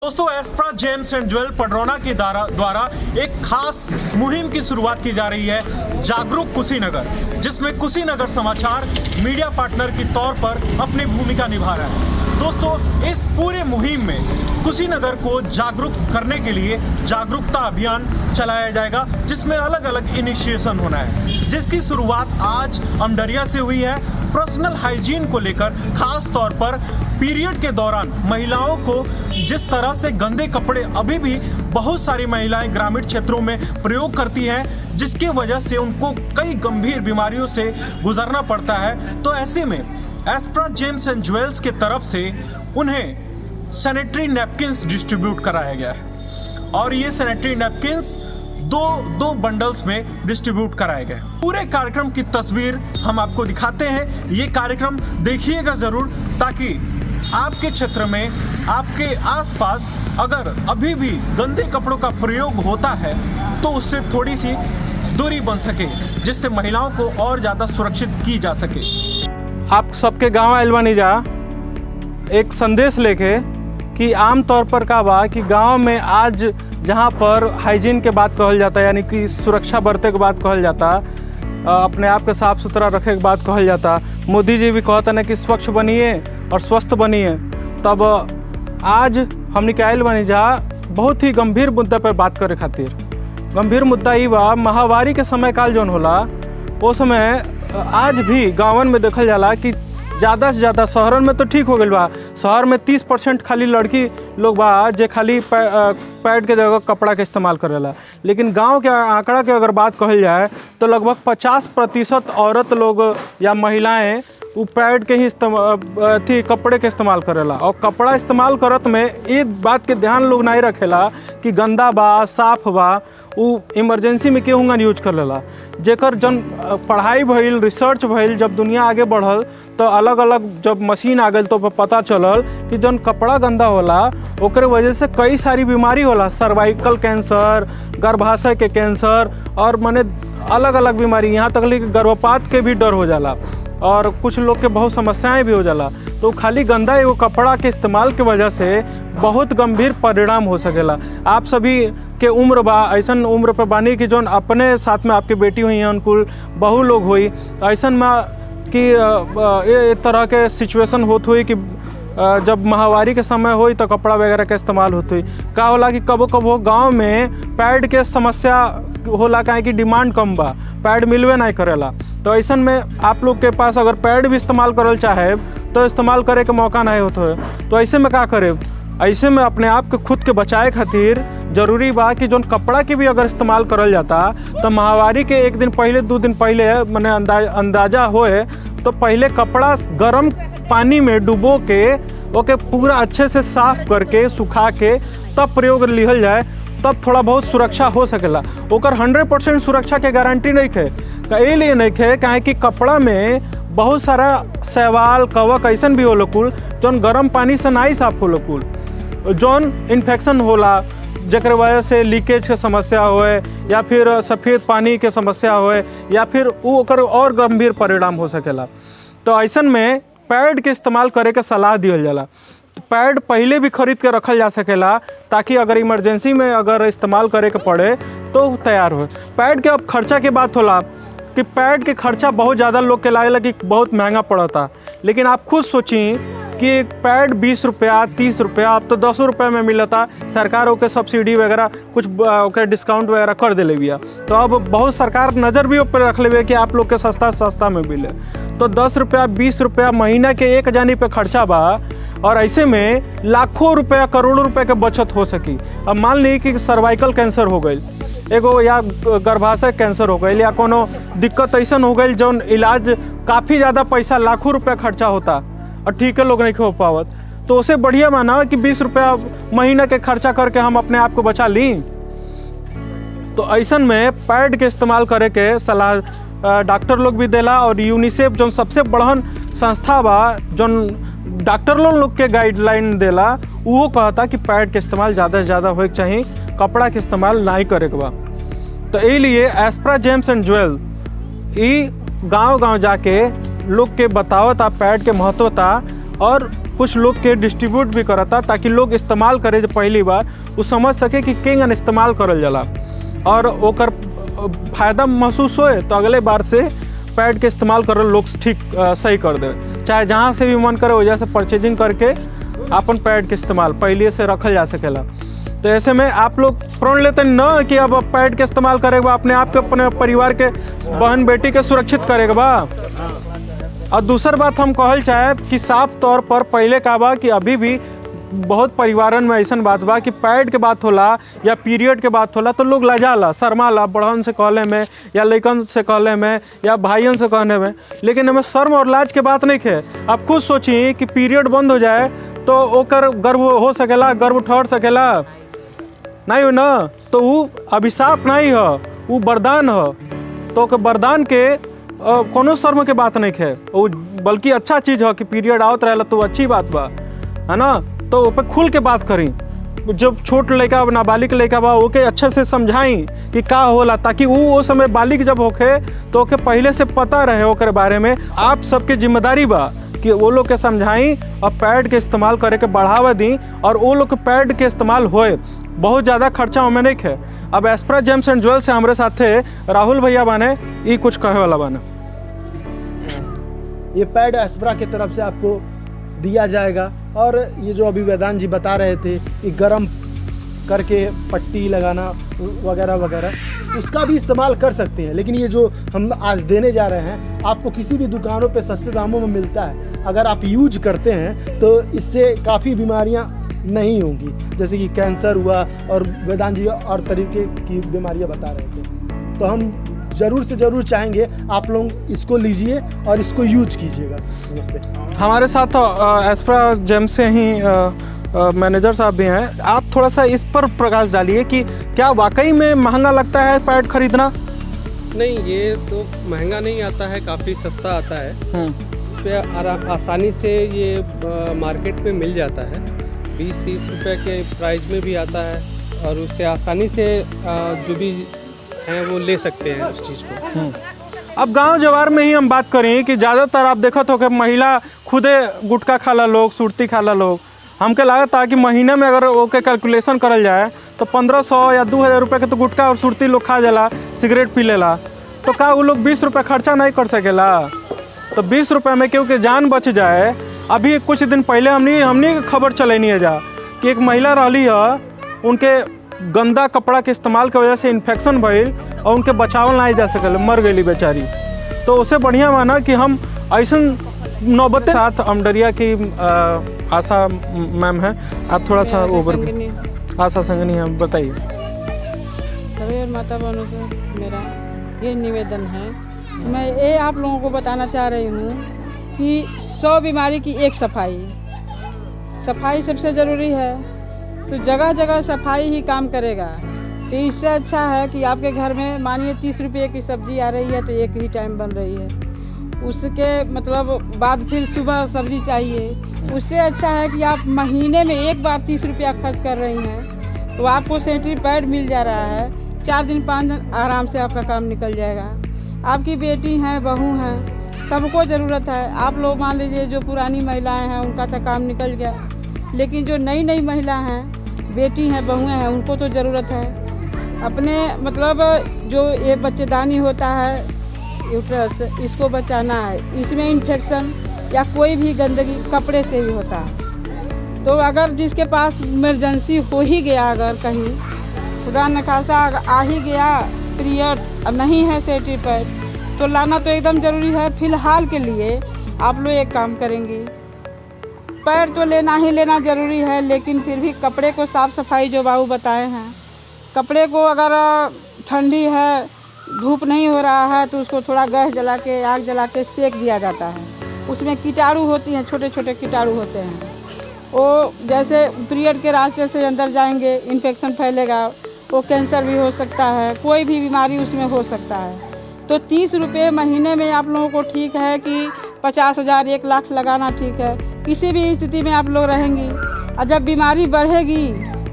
दोस्तों, एस्प्रा James and jewel Padrauna के द्वारा एक खास मुहिम की शुरुआत की जा रही है, जागरूक कुशीनगर, जिसमें कुशीनगर समाचार मीडिया पार्टनर के तौर पर अपनी भूमिका निभा रहा है। दोस्तों, इस पूरे मुहिम में कुशीनगर को जागरूक करने के लिए जागरूकता अभियान चलाया जाएगा, जिसमें अलग अलग इनिशिएशन होना है, जिसकी शुरुआत आज अमडरिया से हुई है। पर्सनल हाइजीन को लेकर खास तौर पर पीरियड के दौरान महिलाओं को जिस तरह से गंदे कपड़े अभी भी बहुत सारी महिलाएं ग्रामीण क्षेत्रों में प्रयोग करती हैं, जिसकी वजह से उनको कई गंभीर बीमारियों से गुजरना पड़ता है। तो ऐसे में एस्प्रा जेम्स एंड ज्वेल्स के तरफ से उन्हें सैनिटरी नैपकिन्स डिस्ट्रीब्यूट कराया गया है और ये सैनिटरी नैपकिन्स दो बंडल्स में डिस्ट्रीब्यूट कराए गए। पूरे कार्यक्रम की तस्वीर हम आपको दिखाते हैं, ये कार्यक्रम देखिएगा जरूर, ताकि आपके क्षेत्र में, आपके आसपास अगर अभी भी गंदे कपड़ों का प्रयोग होता है तो उससे थोड़ी सी दूरी बन सके, जिससे महिलाओं को और ज़्यादा सुरक्षित की जा सके। आप सबके गांव आइल बानी जा एक संदेश लेके कि आम तौर पर का बा कि गांव में आज जहां पर हाइजीन के बात कहल जाता है, यानी कि सुरक्षा बरते के बात कहल जाता, अपने आप के साफ सुथरा रखे के बात कहल जाता, मोदी जी भी कहता ना कि स्वच्छ बनिए और स्वस्थ बनिए। तब आज हमने के आइल बनी जा बहुत ही गंभीर मुद्दा पर बात करे खातिर। गंभीर मुद्दा ये बा, महामारी के समय काल जौन होला वो समय आज भी गाँवन में देखल जाला कि ज़्यादा से ज़्यादा, शहरन में तो ठीक हो गई बा, शहर में 30% खाली लड़की लोग बा जे खाली पैड के जगह कपड़ा के इस्तेमाल करेला, लेकिन गांव के आंकड़ा के अगर बात कहल जाए तो लगभग 50% औरत लोग या महिलाएं वो पैड के ही कपड़े के इस्तेमाल करेला। और कपड़ा इस्तेमाल करत में ये बात के ध्यान लोग नहीं रखेला कि गंदा बा साफ बा, वो इमरजेंसी में केहूँगा यूज कर लेला। जेकर जन पढ़ाई भइल, रिसर्च भइल, जब दुनिया आगे बढ़ल तो अलग अलग जब मशीन आ गई तो पता चलल कि जौन कपड़ा गंदा होला ओकरे वजह से कई सारी बीमारी होला, सर्वाइकल कैंसर, गर्भाशय के कैंसर और माने अलग अलग बीमारी, यहाँ तक कि गर्भपात के भी डर हो जाला और कुछ लोग के बहुत समस्याएं भी हो जाला। तो खाली गंदा एगो कपड़ा के इस्तेमाल के वजह से बहुत गंभीर परिणाम हो सकेला। आप सभी के उम्र बा, ऐसन उम्र पर बानी कि जौन अपने साथ में आपके बेटी हुई हैं, उनको बहू लोग हुई, ऐसन में कि ये तरह के सिचुएशन होत हुई कि जब महामारी के समय होई तो कपड़ा वगैरह का इस्तेमाल होत हुई। का होला कि कबो कबो गांव में पैड के समस्या होला, काहे कि डिमांड कम बा, पैड मिलवे नहीं करेला। तो ऐसन में आप लोग के पास अगर पैड भी इस्तेमाल करल चाहे तो इस्तेमाल करे के मौका नहीं होता है। तो ऐसे में का करे, ऐसे में अपने आप के खुद के बचाए खातिर जरूरी बा कि जौन कपड़ा के भी अगर इस्तेमाल करल जाता तो महामारी के एक दिन पहले, 2 दिन पहले मैंने अंदाजा होए तो पहले कपड़ा गर्म पानी में डुबो के ओके पूरा अच्छे से साफ करके सुखा के तब प्रयोग लिहल जाए, तब थोड़ा बहुत सुरक्षा हो सकेला। ओकर 100% सुरक्षा के गारंटी नहीं है। इसलिए नहीं है काहे कि कपड़ा में बहुत सारा शैवाल कवक ऐसन भी होला कुल जौन गर्म पानी से नहीं साफ होला कुल, जौन इन्फेक्शन होला, जेकर वजह से लीकेज के समस्या होए या फिर सफ़ेद पानी के समस्या होए या फिर वो ओकर और गंभीर परिणाम हो सकेला। तो ऐसन में पैड के इस्तेमाल करे के सलाह दियल जाला। तो पैड पहले भी खरीद के रखल जा सकेला ताकि अगर इमरजेंसी में अगर इस्तेमाल करे के पड़े तो तैयार हो। पैड के अब खर्चा की बात होला कि पैड के खर्चा बहुत ज़्यादा लोग के लागेला कि बहुत महंगा पड़ता, लेकिन आप खुद सोची कि एक पैड 20 रुपया, 30 रुपया, अब तो 10 रुपये में मिलता। सरकार के सब्सिडी वगैरह कुछ ओके डिस्काउंट वगैरह कर दे बिया, तो अब बहुत सरकार नज़र भी ऊपर रख ले कि आप लोग के सस्ता में मिले। तो 10 रुपया, 20 रुपया महीना के एक जानी पे खर्चा बा और ऐसे में लाखों रुपया, करोड़ों रुपये के बचत हो सकी। अब मान ली कि सर्वाइकल कैंसर हो गई एगो, या गर्भाशय कैंसर हो गई, या कोनो दिक्कत ऐसा हो गई जौन इलाज काफ़ी ज़्यादा पैसा, लाखों रुपया खर्चा होता और ठीक है लोग नहीं हो पावत, तो उसे बढ़िया माना कि 20 रुपया महीना के खर्चा करके हम अपने आप को बचा ली। तो ऐसन में पैड के इस्तेमाल करे के सलाह डॉक्टर लोग भी देला और यूनिसेफ जो सबसे बड़हन संस्था बा जौन डॉक्टर लोग के गाइडलाइन देला, वो कहता कि पैड के इस्तेमाल ज़्यादा से ज़्यादा होए के चाहिए, कपड़ा के इस्तेमाल नहीं करे के बा। तो इसलिए एस्प्रा जेम्स एंड ज्वेल ई गाँव गाँव जाके लोग के बतावता पैड के महत्वता और कुछ लोग के डिस्ट्रीब्यूट भी करता ताकि लोग इस्तेमाल करे जो पहली बार वो समझ सके कि केंगन इस्तेमाल करल जाला और ओकर फायदा महसूस होए तो अगले बार से पैड के इस्तेमाल कर लोग ठीक सही कर दे। चाहे जहाँ से भी मन करे वजह से परचेजिंग करके अपन पैड के इस्तेमाल पहले से रखल जा सकेला। तो ऐसे में आप लोग प्रण लेते न कि अब पैड के इस्तेमाल करेगा अपने आप के अपने परिवार के बहन बेटी के सुरक्षित करेगा बा। और दूसर बात हम कहल चाहे कि साफ तौर पर पहले का बा कि अभी भी बहुत परिवारन में ऐसा बात बा कि पैड के बात होला या पीरियड के बात होला तो लोग लजाला शर्माला बड़हन से कहले में या लइकन से कहले में या भाइयों से कहने में। लेकिन हमें शर्म और लाज के बात नहीं है। आप खुद सोची कि पीरियड बंद हो जाए तो ओकर गर्भ हो सकेला, गर्भ ठहर सकेला नहीं हो ना, तो वो अभिशाप नहीं है, वो वरदान है। तो वरदान के कोनो शर्म के बात नहीं है, वो बल्कि अच्छा चीज़ है कि पीरियड आवत रहेला तो अच्छी बात बा, है ना। तो वो पे खुल के बात करी, जब छोट लड़का नाबालिग लड़का बा ओके अच्छे से समझाई कि का होला ताकि वो समय बालिग जब होके तो ओके पहले से पता रहे ओकर बारे में। आप सबके जिम्मेदारी बा कि वो लोग के समझाई और पैड के इस्तेमाल करे के बढ़ावा दी और वो लोग के पैड के इस्तेमाल होए। बहुत ज़्यादा खर्चा हमें नहीं है। अब एस्प्रा जेम्स एंड ज्वेल्स से हमारे साथ थे राहुल भैया बाने, ये कुछ कहे वाला बाने। ये पैड एस्प्रा की तरफ से आपको दिया जाएगा और ये जो अभी वेदांत जी बता रहे थे कि गर्म करके पट्टी लगाना वगैरह वगैरह उसका भी इस्तेमाल कर सकते हैं। लेकिन ये जो हम आज देने जा रहे हैं आपको किसी भी दुकानों पे सस्ते दामों में मिलता है। अगर आप यूज करते हैं तो इससे काफ़ी बीमारियां नहीं होंगी, जैसे कि कैंसर हुआ और वेदांत जी और तरीके की बीमारियां बता रहे थे। तो हम ज़रूर से ज़रूर चाहेंगे आप लोग इसको लीजिए और इसको यूज कीजिएगा। नमस्ते। हमारे साथ एस्प्रा जेम्स से ही मैनेजर साहब भी हैं। आप थोड़ा सा इस पर प्रकाश डालिए कि क्या वाकई में महंगा लगता है पैड खरीदना? नहीं, ये तो महंगा नहीं आता है, काफ़ी सस्ता आता है। इस पर आसानी से ये मार्केट में मिल जाता है, 20-30 रुपए के प्राइस में भी आता है और उससे आसानी से जो भी हैं वो ले सकते हैं उस चीज़ को। अब गांव जवार में ही हम बात करें कि ज़्यादातर आप देखत हो कि महिला खुदे गुटखा खाला लोग, सुरती खाला लोग। हमके लागत था कि महीने में अगर ओके कैलकुलेशन करल जाए तो 1500 या 2000 रुपये के तो गुटखा और सुरती लोग खा जाला, सिगरेट पी लेला। तो का वो लोग 20 रुपये खर्चा नहीं कर सकेला? तो 20 रुपये में क्योंकि जान बच जाए। अभी कुछ दिन पहले हमने खबर चलैनी है जा कि एक महिला रही है, उनके गंदा कपड़ा के इस्तेमाल की वजह से इन्फेक्शन भइल और उनके बचावल नहीं जा सकल, मर गई बेचारी। तो उससे बढ़िया माना कि हम ऐसा नौबत साथ अमडरिया की आशा मैम है, आप थोड़ा सा ओवर आशा संगनी है, बताइए। सभी माता बहनों से मेरा ये निवेदन है, मैं ये आप लोगों को बताना चाह रही हूँ कि 100 बीमारी की एक सफाई सबसे ज़रूरी है। तो जगह जगह सफाई ही काम करेगा। तो इससे अच्छा है कि आपके घर में मानिए 30 रुपये की सब्ज़ी आ रही है तो एक ही टाइम बन रही है, उसके मतलब बाद फिर सुबह सब्ज़ी चाहिए। उससे अच्छा है कि आप महीने में एक बार 30 रुपया खर्च कर रही हैं तो आपको सैनिटरी पैड मिल जा रहा है, 4 दिन 5 दिन आराम से आपका काम निकल जाएगा। आपकी बेटी हैं, बहू हैं, सबको ज़रूरत है। आप लोग मान लीजिए जो पुरानी महिलाएं हैं उनका तो काम निकल गया, लेकिन जो नई महिला हैं, बेटी हैं, बहुएं हैं, उनको तो ज़रूरत है। अपने मतलब जो ये बच्चेदानी होता है यूट्रस, इसको बचाना है। इसमें इन्फेक्शन या कोई भी गंदगी कपड़े से ही होता है। तो अगर जिसके पास इमरजेंसी हो ही गया, अगर कहीं खुदा न खासा आ ही गया पीरियड, अब नहीं है सैनिटरी पैड, तो लाना तो एकदम ज़रूरी है। फ़िलहाल के लिए आप लोग एक काम करेंगी, पैड तो लेना ज़रूरी है, लेकिन फिर भी कपड़े को साफ़ सफाई जो बाबू बताए हैं, कपड़े को अगर ठंडी है, धूप नहीं हो रहा है तो उसको थोड़ा गैस जला के, आग जला के सेक दिया जाता है। उसमें कीटाणु होती हैं, छोटे छोटे कीटाणु होते हैं, वो जैसे पीरियड के रास्ते से अंदर जाएंगे, इन्फेक्शन फैलेगा, वो कैंसर भी हो सकता है, कोई भी बीमारी उसमें हो सकता है। तो 30 रुपये महीने में आप लोगों को ठीक है कि 50,000 1 लाख लगाना ठीक है। किसी भी स्थिति में आप लोग रहेंगी और जब बीमारी बढ़ेगी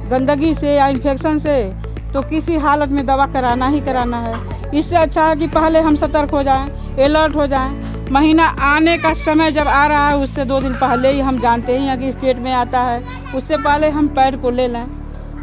गंदगी से या इन्फेक्शन से तो किसी हालत में दवा कराना ही कराना है। इससे अच्छा है कि पहले हम सतर्क हो जाएं, अलर्ट हो जाएं, महीना आने का समय जब आ रहा है उससे 2 दिन पहले ही हम जानते ही हैं कि स्टेट में आता है, उससे पहले हम पैड को ले लें।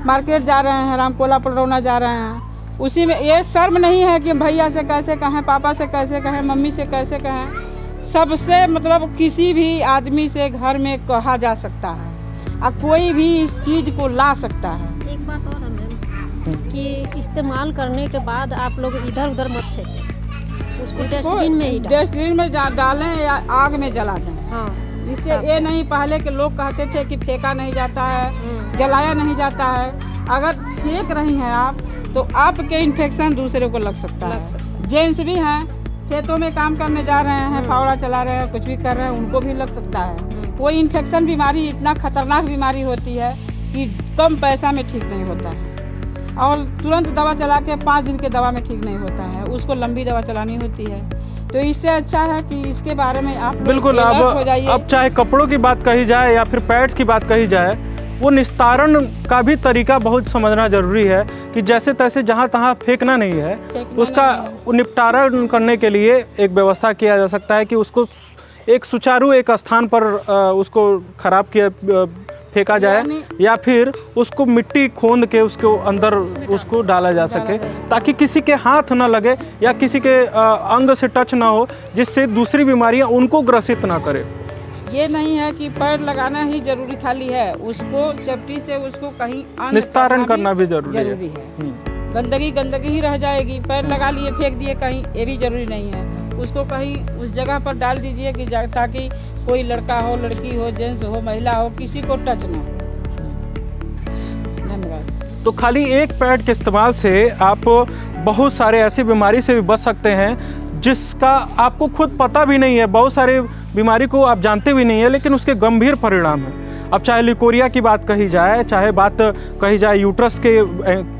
मार्केट जा रहे हैं, रामकोला पडरौना जा रहे हैं, उसी में ये शर्म नहीं है कि भैया से कैसे कहें, पापा से कैसे कहें, मम्मी से कैसे कहें। सबसे मतलब किसी भी आदमी से घर में कहा जा सकता है और कोई भी इस चीज़ को ला सकता है। एक बात और है मैम कि इस्तेमाल करने के बाद आप लोग इधर उधर मत फेंकें, उसको डस्टबिन में ही डस्टबिन में डालें या आग में जला दें। हाँ, इससे ये नहीं, पहले के लोग कहते थे कि फेंका नहीं जाता है, जलाया नहीं जाता है। अगर फेंक रही हैं आप तो आपके इन्फेक्शन दूसरे को लग सकता है। जेंट्स भी हैं, खेतों में काम करने जा रहे हैं, फावड़ा चला रहे हैं, कुछ भी कर रहे हैं, उनको भी लग सकता है। कोई इन्फेक्शन बीमारी इतना खतरनाक बीमारी होती है कि कम पैसा में ठीक नहीं होता है और तुरंत दवा चला के 5 दिन के दवा में ठीक नहीं होता है, उसको लंबी दवा चलानी होती है। तो इससे अच्छा है कि इसके बारे में आप बिल्कुल अब चाहे कपड़ों की बात कही जाए या फिर पैड्स की बात कही जाए, वो निस्तारण का भी तरीका बहुत समझना जरूरी है कि जैसे तैसे जहाँ तहाँ फेंकना नहीं है, उसका निपटारा करने के लिए एक व्यवस्था किया जा सकता है कि उसको एक सुचारू एक स्थान पर उसको खराब किया फेंका जाए या फिर उसको मिट्टी खोद के उसके अंदर उसको डाला जा सके ताकि किसी के हाथ ना लगे या किसी के अंग से टच ना हो, जिससे दूसरी बीमारियां उनको ग्रसित ना करे। ये नहीं है कि पैड लगाना ही जरूरी खाली है, उसको सेफ्टी से उसको कहीं निस्तारण करना भी जरूरी है। गंदगी ही रह जाएगी। पैड लगा लिए फेंक दिए कहीं, ये भी जरूरी नहीं है। उसको कहीं उस जगह पर डाल दीजिए कि ताकि कोई लड़का हो, लड़की हो, जेंट्स हो, महिला हो, किसी को टच ना हो। धन्यवाद। तो खाली एक पैड के इस्तेमाल से आप बहुत सारे ऐसी बीमारी से भी बच सकते हैं जिसका आपको खुद पता भी नहीं है। बहुत सारे बीमारी को आप जानते भी नहीं है लेकिन उसके गंभीर परिणाम हैं। अब चाहे लिकोरिया की बात कही जाए, चाहे बात कही जाए यूट्रस के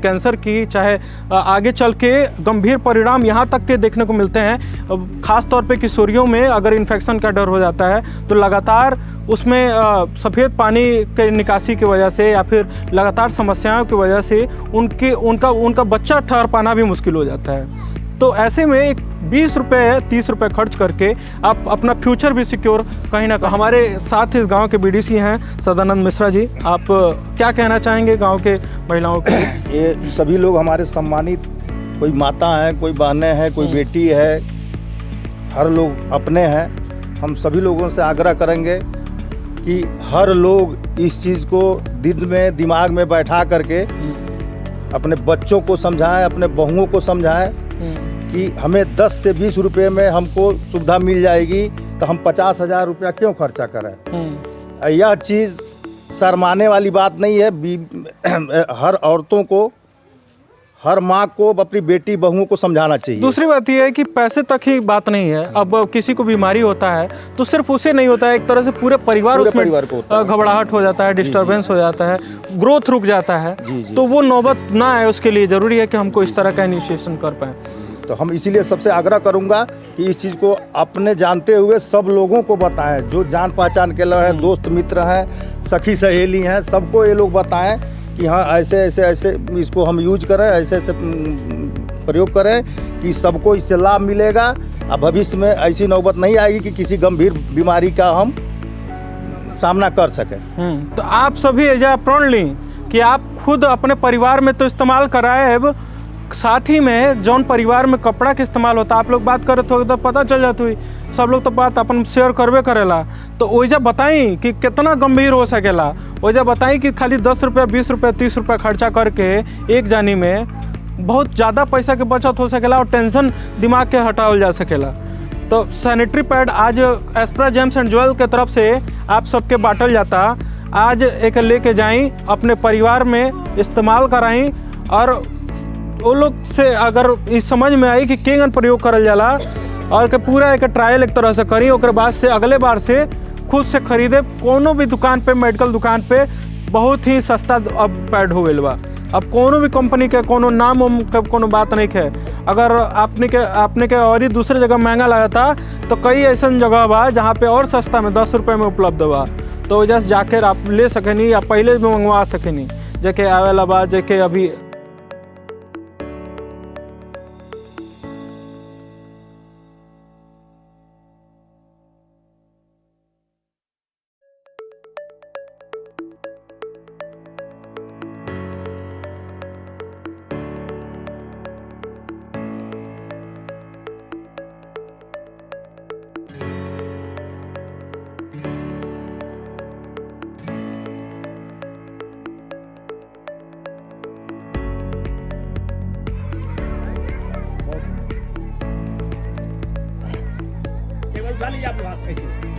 कैंसर की, चाहे आगे चल के गंभीर परिणाम यहाँ तक के देखने को मिलते हैं। ख़ास तौर पे किशोरियों में अगर इन्फेक्शन का डर हो जाता है तो लगातार उसमें सफ़ेद पानी के निकासी की वजह से या फिर लगातार समस्याओं की वजह से उनका बच्चा ठहर पाना भी मुश्किल हो जाता है। तो ऐसे में 20 रुपये 30 रुपये खर्च करके आप अपना फ्यूचर भी सिक्योर कहीं ना कहीं। हमारे साथ इस गांव के बीडीसी हैं सदानंद मिश्रा जी, आप क्या कहना चाहेंगे गांव के महिलाओं के? ये सभी लोग हमारे सम्मानित, कोई माता हैं, कोई बहनें हैं, कोई बेटी है, हर लोग अपने हैं। हम सभी लोगों से आग्रह करेंगे कि हर लोग इस चीज़ को दिल में दिमाग में बैठा करके अपने बच्चों को समझाएं, अपने बहुओं को समझाएं कि हमें 10 से 20 रुपये में हमको सुविधा मिल जाएगी तो हम 50,000 रुपया क्यों खर्चा करें। यह चीज़ शर्माने वाली बात नहीं है। हर औरतों को, हर माँ को अपनी बेटी बहुओं को समझाना चाहिए। दूसरी बात यह है कि पैसे तक ही बात नहीं है। अब किसी को बीमारी होता है तो सिर्फ उसे नहीं होता है, एक तरह से पूरे परिवार उसमें घबराहट हो जाता है, डिस्टर्बेंस हो जाता है, ग्रोथ रुक जाता है। तो वो नौबत ना आए उसके लिए ज़रूरी है कि हमको इस तरह का इनिशिएशन कर पाएँ। तो हम इसीलिए सबसे आग्रह करूंगा कि इस चीज़ को अपने जानते हुए सब लोगों को बताएं, जो जान पहचान के लोग हैं, दोस्त मित्र हैं, सखी सहेली हैं, सबको ये लोग बताएं कि हाँ ऐसे ऐसे ऐसे इसको हम यूज करें, ऐसे ऐसे प्रयोग करें कि सबको इससे लाभ मिलेगा और भविष्य में ऐसी नौबत नहीं आएगी कि किसी गंभीर बीमारी का हम सामना कर सकें। तो आप सभी एजा प्रण लें कि आप खुद अपने परिवार में तो इस्तेमाल कराए, अब साथ ही में जौन परिवार में कपड़ा के इस्तेमाल होता, आप लोग बात करते हो तो पता चल जाती हुई, सब लोग तो बात अपन शेयर करवे करेला। तो वैसा बताई कि कितना गंभीर हो सकेला, वैसा बताई कि खाली 10 रुपये 20 रुपये 30 रुपये खर्चा करके एक जानी में बहुत ज़्यादा पैसा के बचत हो सकेला और टेंशन दिमाग के हटावल जा सकेला। तो सैनिटरी पैड आज एस्प्रा जेम्स एंड ज्वेल के तरफ से आप सबके बांटल जाता। आज एक लेके जाई, अपने परिवार में इस्तेमाल कराई और वो लोग से अगर इस समझ में आई कि केंगन प्रयोग करल जाला और के पूरा एक ट्रायल एक तरह से करी, और बाद से अगले बार से खुद से खरीदे। कोनो भी दुकान पे, मेडिकल दुकान पे बहुत ही सस्ता अब पैड हो गया बा। अब कोनो भी कंपनी के कोनो नाम के कोनो बात नहीं है। अगर आपने के और ही दूसरे जगह महंगा लगा था तो कई ऐसा जगह बा जहाँ पे और सस्ता में 10 रुपये में उपलब्ध बा। तो वजह से जाकर आप ले सकेनी या पहले भी मंगवा सकेनी जेके आवेला बा, जेके अभी बुला लीजिए आप लोग हाथ ऐसे